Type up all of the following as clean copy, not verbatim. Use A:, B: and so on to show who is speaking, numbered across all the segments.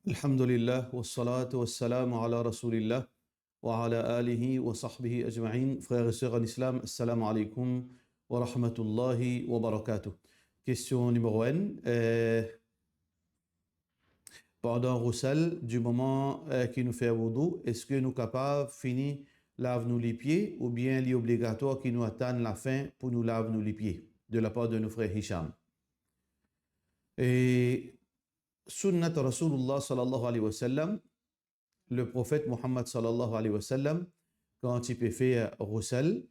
A: Alhamdulillah, wassalatu wassalamu ala rasulillah wa ala alihi wa sahbihi ajma'in. Frères et sœurs en islam, assalamu alaikum wa rahmatullahi wa barakatuh. Question numéro 1. Pendant Roussel, du moment qu'il nous fait wudu, est-ce que nous capables finir lave-nous les pieds ou bien il est obligatoire qu'il nous atteigne la fin pour nous lave-nous les pieds de la part de nos frères Hicham? Et Sunnat Rasulullah sallallahu alayhi wa sallam, le prophète Muhammad sallallahu alayhi wa sallam, quand il peut faire Roussel,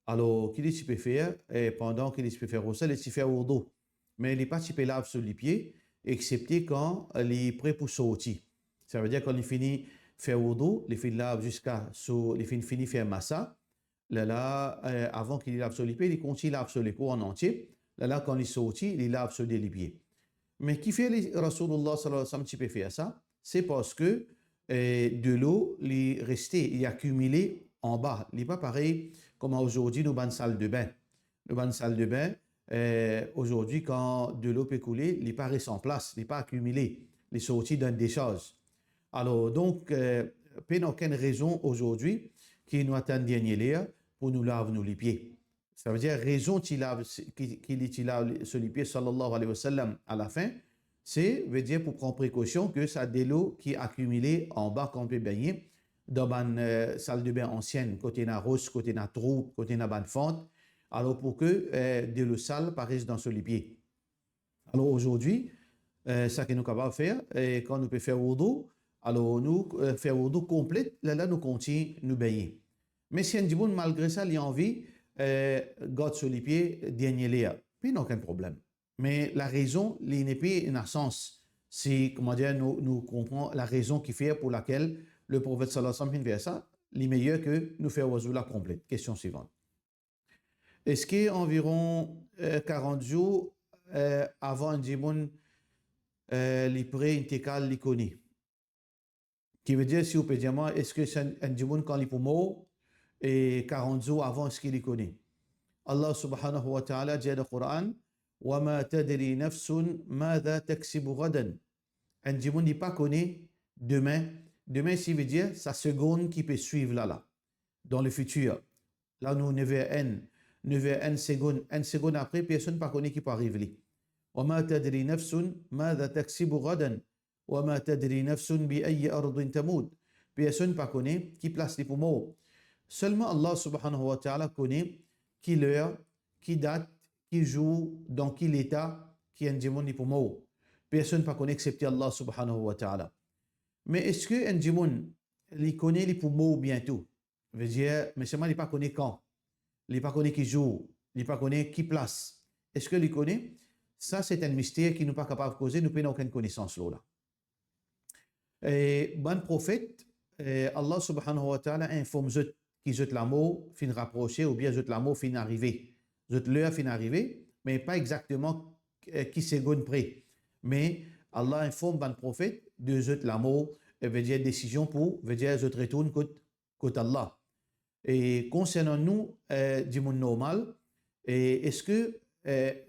A: alors qu'il peut faire, et pendant qu'il peut faire Roussel, il peut faire wudu. Mais il n'est pas typé lave sur les pieds, excepté quand il est prêt pour sortir. Ça veut dire quand il finit faire wudu, il finit lave jusqu'à il finit faire massa. Avant qu'il lave sur les pieds, il continue lave sur les corps en entier. Quand il sortit, il lave sur les pieds. Mais qui fait Rasulullah sallallahu alayhi wa sallam, tu peux faire ça? C'est parce que de l'eau est restée, il est accumulé en bas. Il n'est pas pareil comme aujourd'hui, nous avons une salle de bain. Nous avons une salle de bain. Aujourd'hui, quand de l'eau peut couler, il n'est pas resté en place, il n'est pas accumulé. Il est sorti d'une décharge. Alors, donc, pas aucune raison aujourd'hui qu'il nous attend dernier l'air pour nous laver nous les pieds. Ça veut dire raison qu'il lave sur les pieds sallallahu alayhi wa sallam à la fin, c'est veut dire pour prendre précaution que ça de l'eau qui est accumulée en bas qu'on peut baigner dans une salle de bain ancienne, côté na rose, côté na trou, côté na ban fente, alors pour que de l'eau sale paraisse dans sur les pieds. Alors aujourd'hui, ça que nous sommes capables de faire, quand nous pouvons faire wudu, alors nous faire wudu complet, là nous continuons nous baigner. Mais si on dit bon, malgré ça, il y a envie garde sur les pieds, dernier l'air. Puis, il n'y a aucun problème. Mais la raison, il n'est pas un sens. C'est, comment dire, nous comprenons la raison qui fait pour laquelle le prophète sallallahu alayhi wa sallam fait ça, il est meilleur que nous faire la complète. Question suivante. Est-ce qu'environ 40 jours avant un djibon, les prêts intégrales les connaît? Qui veut dire, si vous pouvez dire, est-ce que c'est un djibon quand il est mort et 40 jours avant ce qu'il y connaît? Allah subhanahu wa ta'ala dit dans le Coran وَمَا تَدْرِي نَفْسٌ مَاذَا تَكْسِبُ غَدًا. Un djibon n'est pas connu demain. Demain, ça veut dire sa seconde qui peut suivre là, dans le futur. Là, nous, 9 secondes. Une seconde après, personne ne connaît qui peut arriver. وَمَا تَدْرِي نَفْسٌ مَاذَا تَكْسِبُ غَدًا وَمَا تَدْرِي نَفْسٌ بِأَيِّ أَرْضٍ تَمُوتُ. Personne ne connaît qui place les poumons. Seulement Allah subhanahu wa ta'ala connaît qui l'heure, qui date, qui jour, dans quel état, qui est un démon pour mort. Personne ne peut connaître excepté Allah subhanahu wa ta'ala. Mais est-ce que un démon, il connaît les poumons bientôt? Veut dire, mais seulement il ne pas connaît quand, il ne pas connaît qui jour, il ne pas connaît qui place. Est-ce qu'il connaît? Ça, c'est un mystère qui nous n'est pas capable de causer, nous n'avons aucune connaissance là. Et bon prophète, Allah subhanahu wa ta'ala informe qui jette l'amour fin rapprocher ou bien jette l'amour fin arriver. Jette l'heure fin arriver, mais pas exactement qui seconde près. Mais Allah informe le prophète de jette l'amour, veut dire décision pour, veut dire je retourne côté Allah. Et concernant nous, du monde normal, est-ce que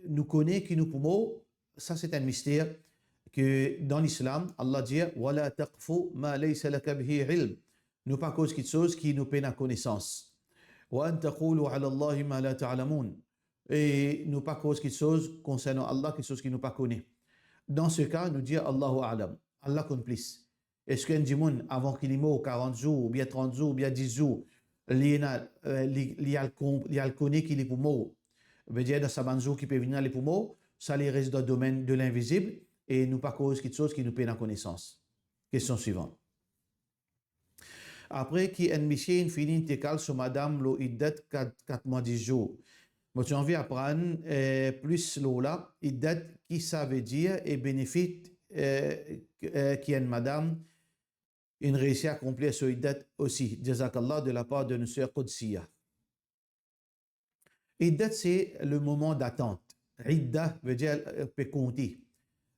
A: nous connaissons qui nous pouvons? Ça c'est un mystère que dans l'islam, Allah dit وَلَا تَقْفُ مَا لَيْسَ لَكَ بِهِ عِلْمٍ. Nous pas cause quelque chose qui nous peine à connaissance. وَأَن تَقُولُوا عَلَى اللَّهِ مَا لَا تَعْلَمُونَ. Et nous pas cause quelque chose concernant Allah, quelque chose qui nous pas connaît. Dans ce cas, nous dire Allahu a'lam. Allah connaît plus. Est-ce qu'un djimoun, avant qu'il est mort 40 jours, ou bien 30 jours, ou bien 10 jours, il y a le connaît qu'il est pour mort. Veut dire dans sa banjou qui peut venir les pour mort, ça les reste dans le domaine de l'invisible et nous pas cause quelque chose qui nous peine à connaissance. Question suivante. Après qui un monsieur finit intégrale sur madame lo iddat 4 mois 10 jours. Moi j'ai envie d'apprendre plus là iddat qui ça veut dire et bénéfice qui est madame une réussite à accomplir ce iddat aussi. Jazakallah de la part de notre sœur Qudsiya. Iddat c'est le moment d'attente. Idda veut dire peut compter.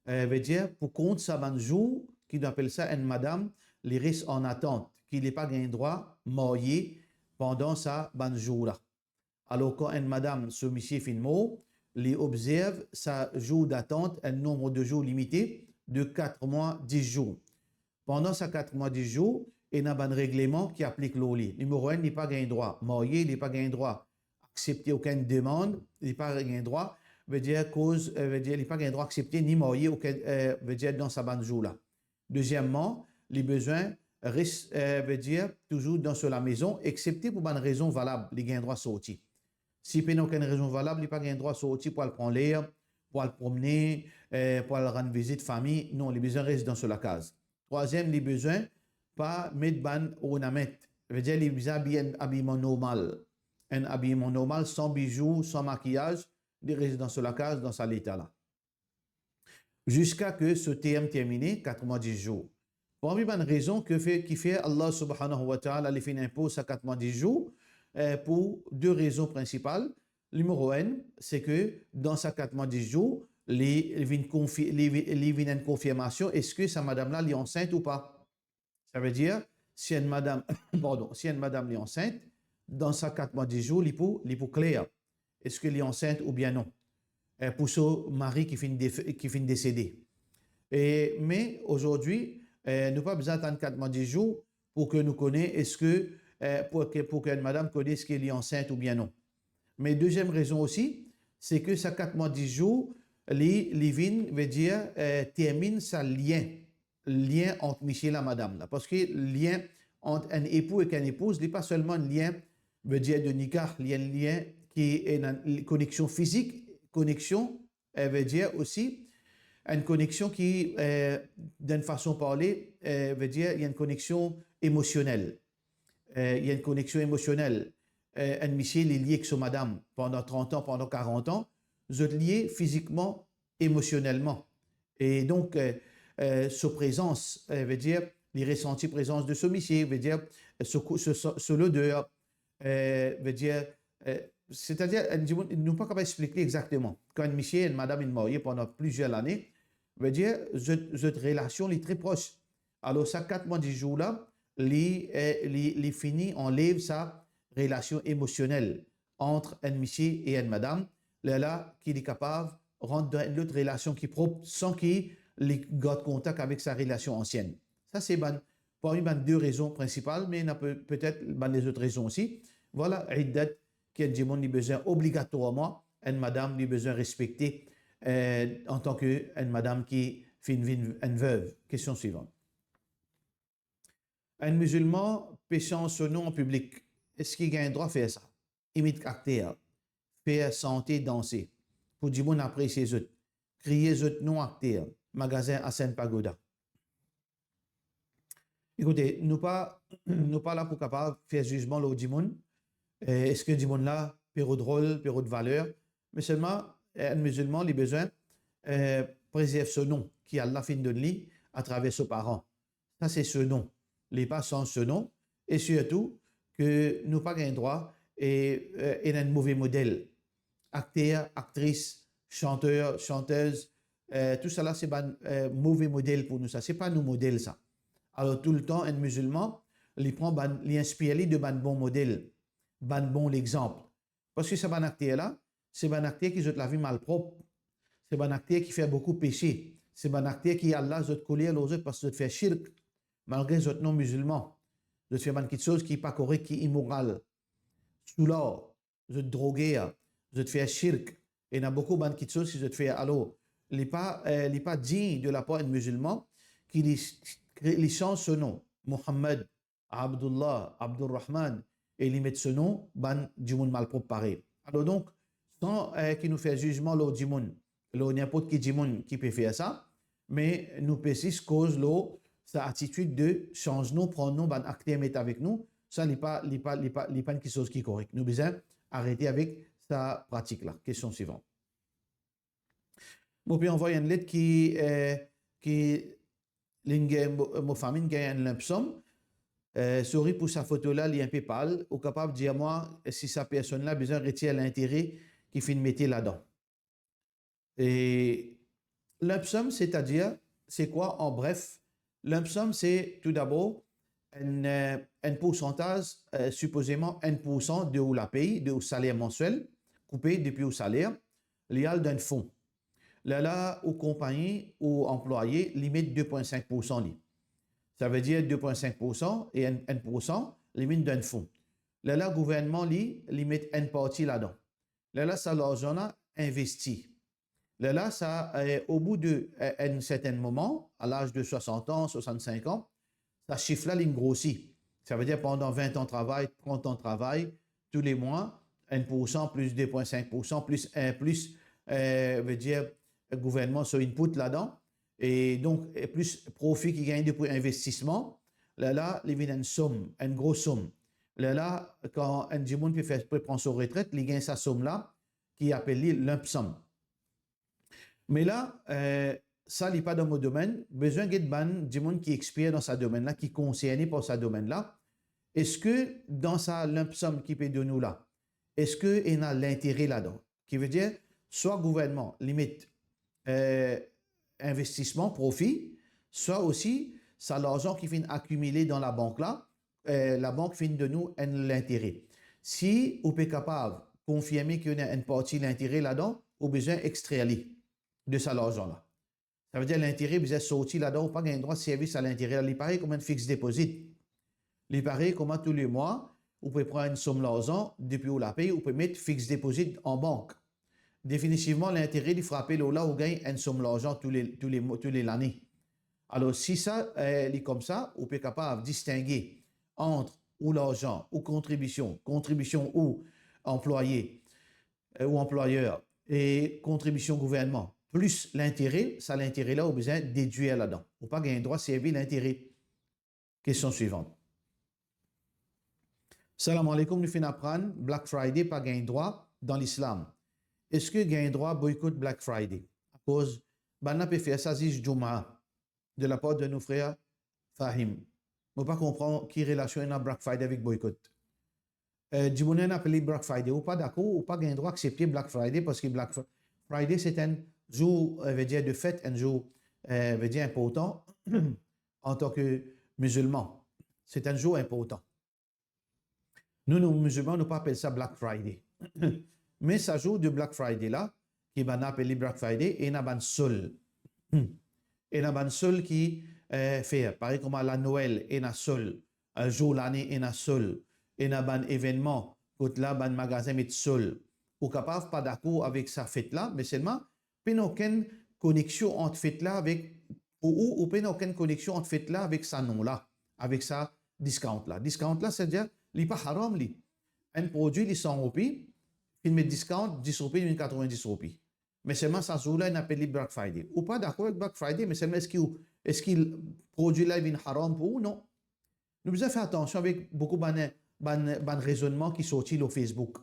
A: Veut dire pour compter ça un jour qui appelle ça une madame les risques en attente qu'il n'ait pas gagné droit marié pendant sa bonne jour-là. Alors quand une madame se monsieur fin mort, les observe sa jour d'attente un nombre de jours limité de 4 mois 10 jours. Pendant ces 4 mois 10 jours, il y a un règlement qui applique l'eau. Numéro 1, il n'a pas gain droit. Marié, il n'a pas gain droit. Accepter aucune demande, il n'a pas gain droit. Veut dire cause, veut dire il n'a pas gain droit accepter ni marier aucun, veut dire dans sa bande jour là. Deuxièmement, les besoins restent, veut dire toujours dans la maison, excepté pour une raison valable, il gain droit sortir. Si il n'y a aucune raison valable, il n'a pas gain droit sortir pour aller prendre l'air, pour aller promener, pour aller rendre visite famille. Non, les besoins restent dans la case. Troisième, les besoins pas mettre ban ornament. Veut dire les besoins habillement normal. Un habillement normal, sans bijoux, sans maquillage, les restent dans la case, dans cet état-là. Jusqu'à que ce terme terminé, 4 mois 10 jours. Parmi les raisons qui fait Allah subhanahu wa ta'ala les fait impose à 4 mois 10 jours, pour 2 raisons principales. Numéro 1, c'est que dans ces 4 mois 10 jours, les viennent une confirmation, est-ce que sa madame-là est enceinte ou pas? Ça veut dire, si une madame, si une madame est enceinte, dans ces 4 mois 10 jours, il faut clair. Est-ce qu'elle est enceinte ou bien non? Pour ce mari qui finit décédé. Mais aujourd'hui, nous n'avons pas besoin d'attendre 4 mois 10 jours pour que nous connaissions, est-ce que, pour qu'une madame connaisse qu'elle est enceinte ou bien non. Mais deuxième raison aussi, c'est que ces 4 mois 10 jours, les vignes veut dire termine sa lien entre Michel et la madame. Là, parce que le lien entre un époux et une épouse n'est pas seulement un lien veut dire de nikah, il y a un lien qui est une connexion physique, connexion veut dire aussi une connexion qui, d'une façon de parler, veut dire il y a une connexion émotionnelle. Il y a une connexion émotionnelle. Un monsieur est lié avec son madame pendant 30 ans, pendant 40 ans, vous êtes liés physiquement, émotionnellement. Et donc, sa présence veut dire les ressentis présence de ce monsieur, veut dire l'odeur, veut dire, c'est-à-dire, nous ne pouvons pas expliquer exactement. Quand un monsieur et une madame sont mariés pendant plusieurs années, veut dire cette relation est très proche. Alors, ça, 4 mois, 10 jours là, les fini enlève sa relation émotionnelle entre un monsieur et une madame, là, qui est capable de rentrer dans une autre relation qui est propre sans qu'il garde contact avec sa relation ancienne. Ça, c'est parmi les 2 raisons principales, mais il y a peut-être les autres raisons aussi. Voilà, iddat qui a besoin obligatoirement, une madame a besoin respecter en tant qu'une madame qui fait une veuve. Question suivante. Un musulman péchant son nom en public, est-ce qu'il a un droit à faire ça? Imite caractère, faire santé, danser, pour dire bon apprécier les autres, crier les autres non acteurs, magasin à Sainte-Pagoda. Écoutez, nous pas là pour capable faire jugement là au Dimoun. Est-ce que Dimoun là, période de rôle, période de valeur, mais seulement un musulman a besoin préserve ce nom qui Allah fin de lui à travers ses parents. Ça c'est ce nom. Les pas sans ce nom et surtout que nous pas un droit et un mauvais modèle. Acteur, actrice, chanteur, chanteuse, tout ça là c'est un mauvais modèle pour nous. Ça c'est pas nos modèles ça. Alors tout le temps un musulman il prend l'inspire de un bon modèle, un bon exemple. Parce que c'est un acteur là, c'est un acteur qui a la vie malpropre. C'est un acteur qui fait beaucoup péché. C'est un acteur qui Allah zot colère aux autres parce que fait shirk malgré les autres non musulmans. Vous faites quelque chose qui n'est pas correct, qui est immoral. Sous l'or, vous êtes drogué, vous êtes fait shirk. Et il y a beaucoup de choses qui vous êtes fait. Alors, il n'est pas digne de la part d'un musulman qui change ce nom. Mohammed, Abdullah, Abdurrahman, et il met ce nom, du monde malpropre pareil. Alors donc, sans qu'il nous fait jugement, l'eau du monde, n'importe qui du monde qui peut faire ça, mais nous précise cause l'eau, sa attitude de change nous, prendre nous, acteur mettre avec nous, ça n'est pas quelque chose qui est correct. Nous devons arrêter avec sa pratique-là. Question suivante. Moi, puis envoyer une lettre qui ma famille gagne une lump sum. Sorry pour sa photo-là, il est un peu pâle, ou capable de dire moi si sa personne-là a besoin de retirer l'intérêt qu'il fait mettre là-dedans. Et lump sum, c'est-à-dire, c'est quoi en bref? Lump sum, c'est tout d'abord un pourcentage, supposément 1% de où la paye, de où salaire mensuel, coupé depuis au salaire, léal d'un fonds. Là, aux compagnies ou employés, limite 2,5%. Ça veut dire 2,5% et 1%, les mines d'un fonds. Là, le gouvernement, lui met une partie là-dedans. Là, ça, l'argent là, investi. Là, ça, au bout d'un certain moment, à l'âge de 60 ans, 65 ans, ça chiffre là, il grossit. Ça veut dire pendant 20 ans de travail, 30 ans de travail, tous les mois, 1% plus 2,5% plus 1 plus, veut dire, le gouvernement sur input là-dedans. Et donc, plus profit qui gagne depuis investissement, là, il vient une somme, une grosse somme. Là, quand un monde peut prendre sa retraite, il gagne sa somme là, qui est appelée lump sum. Mais là, ça n'est pas dans mon domaine. Besoin de monde qui expire dans ce domaine-là, qui est concerné par ce domaine-là. Est-ce que dans sa lump sum qui peut de nous là, est-ce qu'il y a l'intérêt là-dedans? Qui veut dire, soit gouvernement limite investissement, profit, soit aussi, ça l'argent qui vient accumuler dans la banque là, la banque finit de nous l'intérêt. Si vous êtes capable de confirmer qu'il y a une partie de l'intérêt là-dedans, vous avez besoin d'extraire de ça l'argent là. Ça veut dire l'intérêt, vous êtes sorti là-dedans, vous n'avez pas un droit de service à l'intérêt. Il paraît comme un fixe déposit. Il paraît comme tous les mois, vous pouvez prendre une somme d'argent, depuis vous la payez, vous pouvez mettre fixe déposit en banque. Définitivement, l'intérêt, il frappe là, vous gagnez une somme d'argent tous les l'année. Alors, si ça est comme ça, vous êtes capable de distinguer entre ou l'argent ou contribution ou employé ou employeur et contribution gouvernement, plus l'intérêt, ça l'intérêt là, vous avez besoin de déduire là-dedans. Vous n'avez pas un droit de servir l'intérêt. Question suivante. Salam alaikum, nous finissons apprendre Black Friday, pas gain droit dans l'islam. Est-ce que gain droit boycott Black Friday? À cause, on peut faire ça juste Juma de la part de nos frères Fahim. On ne peut pas comprendre qui relation a Black Friday avec boycott. Du monde a appelé Black Friday, ou pas d'accord, ou pas gain droit accepter Black Friday parce que Black Friday c'est un jour, veut dire de fête, un jour, veut dire important en tant que musulman. C'est un jour important. Nous, nos musulmans, nous pas appeler ça Black Friday. Mais ça joue de Black Friday là, qui va appeler Black Friday, et il y a un seul. Et il y a un seul qui fait, pareil comme à la Noël, il y a un seul. Un jour l'année, il y a un seul. Il y a un événement, quand là, un magasin est seul. Ou capable pas d'accord avec sa fête là, mais seulement, il n'y a aucune connexion entre fête là avec, ou il n'y a aucune connexion entre fête là avec sa nom là, avec sa discount là. Discount là, c'est-à-dire, il n'est pas haram. Un produit, il est 100 roupies, il met discount, 10 roupies, il met 90 roupies. Mais seulement, ça jour là, il appelle Black Friday. Ou pas d'accord avec Black Friday, mais seulement, est-ce qu'il produit là, il est haram pour ou non? Nous devons faire attention avec beaucoup de raisonnements qui sortent sur Facebook.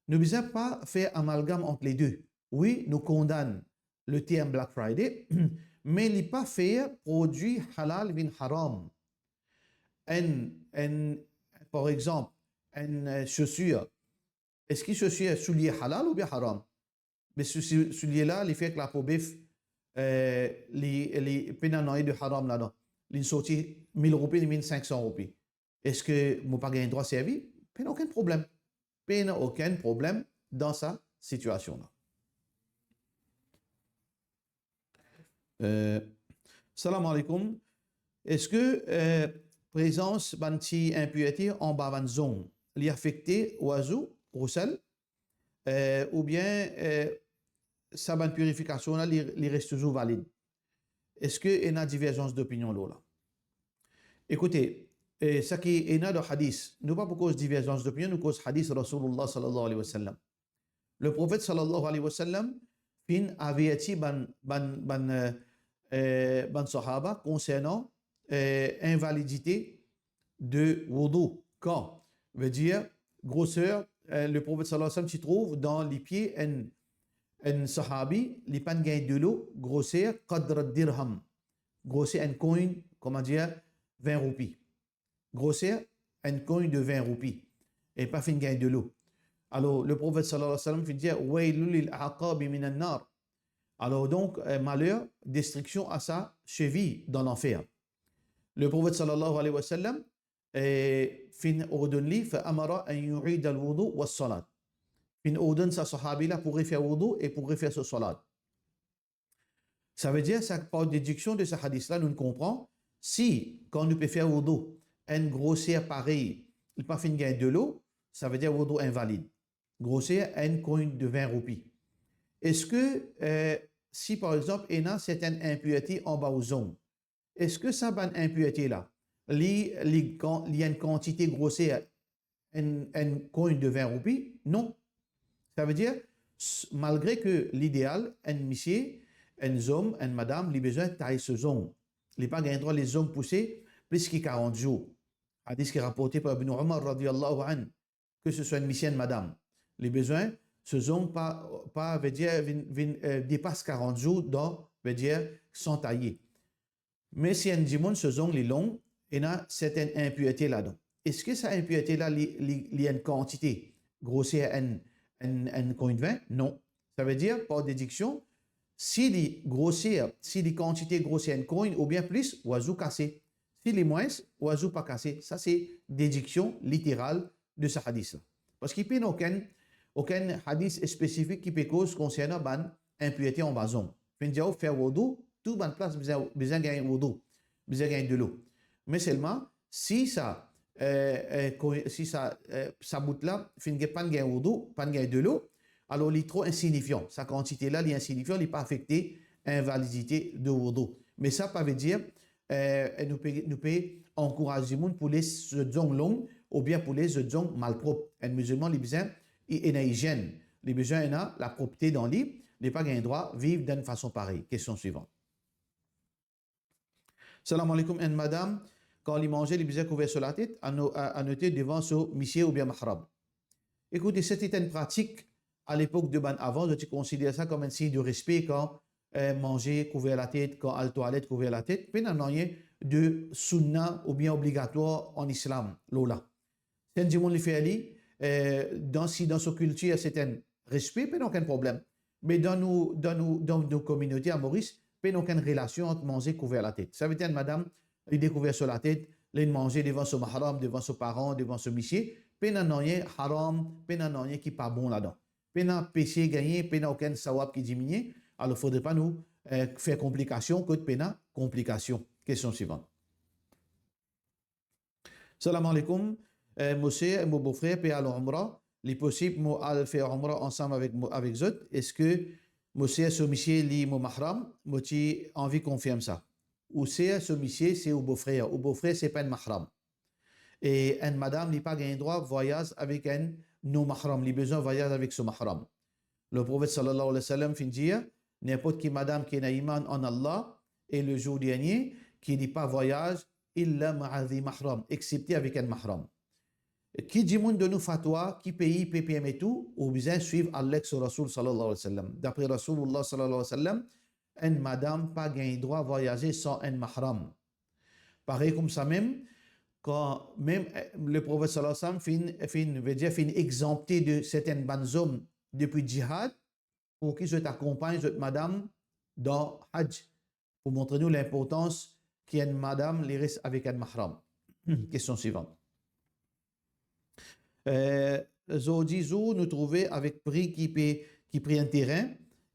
A: Nous ne devons pas faire amalgame entre les deux. Oui, nous condamnons le terme Black Friday, mais il n'est pas fait produit halal bin haram. Par exemple, une chaussure. Est-ce que chaussure est soulier halal ou bien haram? Mais ce soulier-là, il fait que la peau bif, les pénanoïdes de haram là-dedans. Il sorti 1000 roupies, 1500 roupies. Est-ce que mon pas gagne droit servi? Pas aucun problème. Pas aucun problème dans sa situation-là. Salam alaikum. Est-ce que présence de impureté en bas de zone li affecté oiseau, roussel, ou bien sa bonne purification là, li reste toujours valide? Est-ce qu'il y a une divergence d'opinion là? Écoutez, ce qui est dans le hadith, nous pas pour cause de divergence d'opinion, nous cause hadith Rasulullah sallallahu alayhi wa sallam. Le prophète sallallahu alayhi wa sallam fin averti ban sahaba concernant invalidité de wudu. Quand veut dire grosseur, le prophète sallallahu alayhi wa sallam s'y trouve dans les pieds un sahabi, les pan gain de l'eau, grosseur qadr dirham, grosseur un coin, comment dire, 20 roupies. Grosseur un coin de 20 roupies et pas fin gain de l'eau. Alors le prophète sallallahu alayhi wa sallam fait dire waylul lil aqabi minan nar. Alors donc malheur, destruction à sa cheville dans l'enfer. Le prophète sallallahu alayhi wa sallam fin ordonne li fa amara an yu'id al-wudu wa as-salat. Fin ordonne sa sahabi là pour refaire wudu et pour refaire ce salat. Ça veut dire ça par déduction de ce hadith là nous comprenons Si, quand nous pouvons faire wudu, une grossière pareille, il pas fin gagner de l'eau, ça veut dire wudu invalide. Grossière, une coin de 20 roupies. Est-ce que, si par exemple, il y a certaines impuretés en bas aux ongles, est-ce que ça, bonne impureté là, il y a une quantité grossière, une coin de 20 roupies? Non. Ça veut dire, malgré que l'idéal, un monsieur, un homme, une madame, il a besoin de tailler ce ongles. Il n'a pas gagné droit les ongles poussés plus que 40 jours. Hadith qui est rapporté par Ibn Umar, radiallahu anhu, que ce soit une monsieur, une madame. Les besoins, ce ongles pas veut dire, dépasse 40 jours, donc, veut dire, sans tailler. Mais si un dimon, ce ongles est long, il y a certaines impuretés là-dedans. Est-ce que cette impureté-là, il y a une quantité grossière, un coin de vin? Non. Ça veut dire, par déduction, si les grossières, si les quantités grossières un coin ou bien plus, oiseau cassé. Si les moins, oiseau pas cassé. Ça, c'est déduction littérale de ce hadith-là. Parce qu'il n'y a aucun hadith spécifique qui peut cause concernant ban impureté en bazon. Fin de faire wudu, tout ban place besoin gagner wudu, besoin gagner de l'eau. Mais seulement, si ça, ça bout là, fin de pas gagner wudu, pas gagner de l'eau, alors il est trop insignifiant. Sa quantité là, il est insignifiant, il n'est pas affecté invalidité de wudu. Mais ça, ça veut dire, nous pouvons encourager les gens pour les zong longs ou bien pour les zong malpropres. Un musulman, il a besoin d'une hygiène. Il a besoin de la propreté dans le lit. Il n'a pas un droit de vivre d'une façon pareille. Question suivante. Salam alaikum, madame. Quand il mangeait, il besoin couvert sur la tête, à noter devant son monsieur ou bien mahram. Écoutez, c'était une pratique à l'époque de ban avant. Je considère ça comme un signe de respect quand manger couvert la tête, quand à la toilette couvert la tête. Puis, il n'y a rien de sunnah ou bien obligatoire en islam. Lola. C'est un dimanche fait aller. Dans sa culture, c'est un respect, puis aucun problème. Mais dans nos communautés à Maurice, il n'y a aucune relation entre manger couvert la tête. Ça veut dire, madame, il découvert sur la tête, il manger devant son mahram, devant ses parents, devant son monsieur, puis il n'y a rien haram, puis il n'y a rien qui n'est pas bon là-dedans. Puis il y a péché gagné, puis il n'y a aucun sawab qui diminue. Alors, il ne faudrait pas nous faire complication que de complication. Question suivante. Salam alaikum. Monsieur, mon beau-frère, peut aller à l'Umrah. Il est possible de faire l'Umrah ensemble avec Zot. Est-ce que monsieur, ce monsieur, li mon mahram, moi, tu envie de confirmer ça? Ou c'est ce monsieur, c'est au beau-frère. Au beau-frère, ce n'est pas un mahram. Et une madame n'a pas un droit de voyage avec un non-mahram. Il a besoin de voyage avec son mahram. Le prophète sallallahu alayhi wa sallam fin dire, n'importe qui madame qui a iman en Allah et le jour dernier, qui n'est pas voyage, illa ma'adhi mahram, excepté avec un mahram. Qui dit de nous fatwa, qui pays, PPM et tout, ou besoin suivre Allah sur Rasul sallallahu alayhi wa sallam. D'après Rasulullah sallallahu alayhi wa sallam, une madame pas gain droit à voyager sans un mahram. Pareil comme ça même, quand même le prophète sallallahu alayhi wa sallam fin exempté de certaines bonnes hommes depuis djihad, pour qui je t'accompagne, madame, dans Hajj, pour montrer nous l'importance qu'il y a une madame, les reste avec un mahram. Question suivante. Zodizo nous trouvait avec prix qui prit un terrain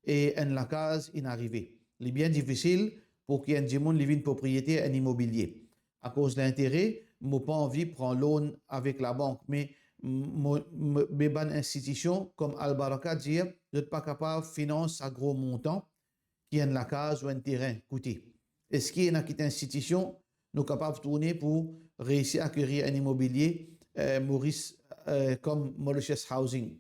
A: et la case inarrivée. Il est bien difficile pour qu'il y ait une propriété, un immobilier. À cause de l'intérêt, je n'ai pas envie de prendre loan avec la banque, mais mes bonnes institutions comme Al-Baraka dire, je ne suis pas capable de financer à gros montant qui est la case ou un terrain coûté. Est-ce qu'il y a une institution nous capables de tourner pour réussir à acquérir un immobilier Maurice comme Mauritius Housing?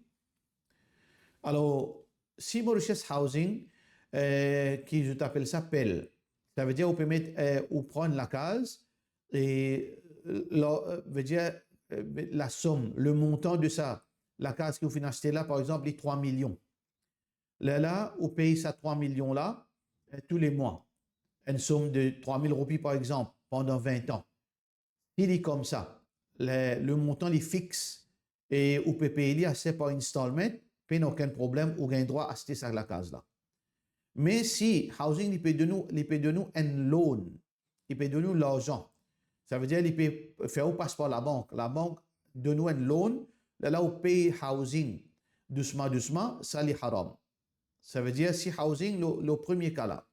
A: Alors, si Mauritius Housing, qui je t'appelle ça PEL, ça veut dire on peut mettre ou prendre la case et veut dire la somme, le montant de ça, la case que vous financez là, par exemple, les 3 millions. Là, vous payez ça 3 millions là tous les mois. Une somme de 3 000 roupies, par exemple, pendant 20 ans. Il est comme ça. Le montant est fixe et vous pouvez payer assez par installment, puis aucun problème, vous avez droit à acheter ça la case là. Mais si Housing il peut de nous un loan, il peut de nous l'argent. Ça veut dire qu'il peut faire passe par la banque. La banque donne nous un loan, là où paye Housing doucement, ça est haram. Ça veut dire si Housing, le premier cas là,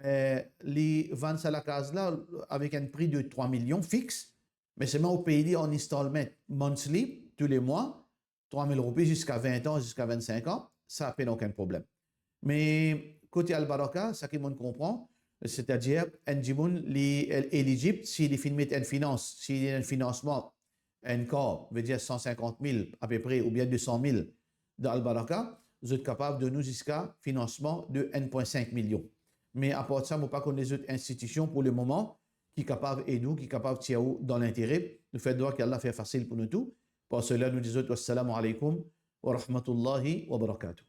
A: les ventes à la case là avec un prix de 3 millions fixe, mais seulement au pays en installment monthly, tous les mois, 3 000 roupies jusqu'à 20 ans, jusqu'à 25 ans, ça n'a pas aucun problème. Mais côté Al-Baraka, ça qui monde comprend, c'est-à-dire, un djimoun est éligible s'il est filmé en finance, s'il y a un financement, un corps, veut dire 150 000 à peu près, ou bien 200 000 d'Al-Baraka, vous êtes capable de nous jusqu'à financement de 1,5 million. Mais à part de ça, nous pas connaître les autres institutions pour le moment qui sont capables d'aider nous, qui sont capables de tirer dans l'intérêt. Nous faisons droit qu'Allah fait facile pour nous tout. Pour cela, nous disons assalamu alaikum wa rahmatullahi wa barakatuh.